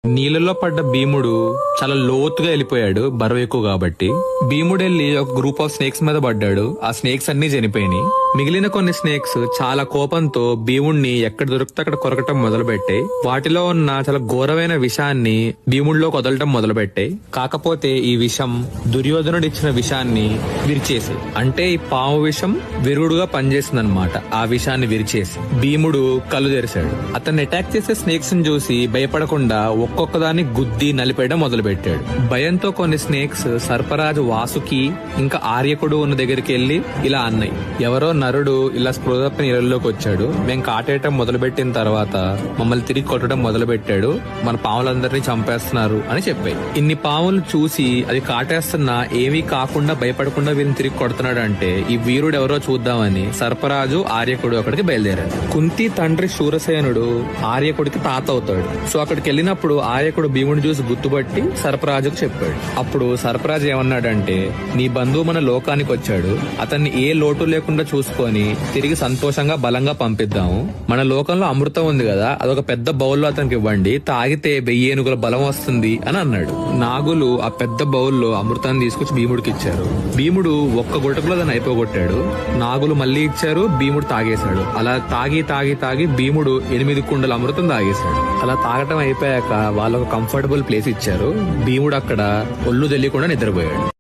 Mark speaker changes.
Speaker 1: నీళ్ళలో పడ్డ భీముడు చాలా లోతుగా వెళ్ళిపోయాడు, బరువు ఎక్కువ కాబట్టి. భీముడు వెళ్ళి ఒక గ్రూప్ ఆఫ్ స్నేక్స్ మీద పడ్డాడు. ఆ స్నేక్స్ అన్ని చనిపోయినాయి. మిగిలిన కొన్ని స్నేక్స్ చాలా కోపంతో భీముడిని ఎక్కడ దొరికితే అక్కడ కొరకటం మొదలుపెట్టాయి. వాటిలో ఉన్న చాలా ఘోరమైన విషాన్ని భీముడిలో వదలటం మొదలుపెట్టాయి. కాకపోతే ఈ విషం దుర్యోధనుడు ఇచ్చిన విషాన్ని విరిచేసి, అంటే ఈ పాము విషం విరుగుడుగా పనిచేసిందనమాట. ఆ విషాన్ని విరిచేసి భీముడు కళ్ళు తెరిచాడు. అతన్ని అటాక్ చేసే స్నేక్స్ ని చూసి భయపడకుండా ఒక్కొక్కదాన్ని గుద్ది నలిపేయడం మొదలుపెట్టాడు. భయంతో కొన్ని స్నేక్స్ సర్పరాజు వాసుకి ఇంకా ఆర్యకుడు ఉన్న దగ్గరికి వెళ్లి ఇలా అన్నాయి, ఎవరో నరుడు ఇలా స్పృహ నీళ్ళలోకి వచ్చాడు, మేము కాటేయటం మొదలుపెట్టిన తర్వాత మమ్మల్ని తిరిగి కొట్టడం మొదలుపెట్టాడు, మన పాములందరినీ చంపేస్తున్నారు అని చెప్పాయి. ఇన్ని పాములు చూసి అది కాటేస్తున్నా ఏమీ కాకుండా భయపడకుండా వీళ్ళని తిరిగి కొడుతున్నాడు అంటే ఈ వీరుడు ఎవరో చూద్దామని సర్పరాజు ఆర్యకుడు అక్కడికి బయలుదేరాడు. కుంతి తండ్రి శూరసేనుడు ఆర్యకుడికి తాత అవుతాడు. సో అక్కడికి వెళ్ళినప్పుడు ఆర్యకుడు భీముడిని చూసి గుర్తుపట్టి సర్పరాజుకు చెప్పాడు. అప్పుడు సర్పరాజు ఏమన్నాడంటే, నీ బంధువు మన లోకానికి వచ్చాడు, అతన్ని ఏ లోటు లేకుండా చూసుకొని తిరిగి సంతోషంగా బలంగా పంపిద్దాము. మన లోకంలో అమృతం ఉంది కదా, అదొక పెద్ద బౌల్లో అతనికి ఇవ్వండి, తాగితే 1000 ఏనుగుల బలం వస్తుంది అని అన్నాడు. నాగులు ఆ పెద్ద బౌల్లో అమృతాన్ని తీసుకొచ్చి భీముడికి ఇచ్చారు. భీముడు ఒక్క గుటకులో దాన్ని అయిపోగొట్టాడు. నాగులు మళ్ళీ ఇచ్చారు, భీముడు తాగేశాడు. అలా తాగి తాగి తాగి భీముడు 8 కుండల అమృతం తాగేశాడు. అలా తాగటం అయిపోయాక వాళ్ళకు కంఫర్టబుల్ ప్లేస్ ఇచ్చారు. భీముడు అక్కడ ఒళ్ళు తెలియకుండా నిద్రపోయాడు.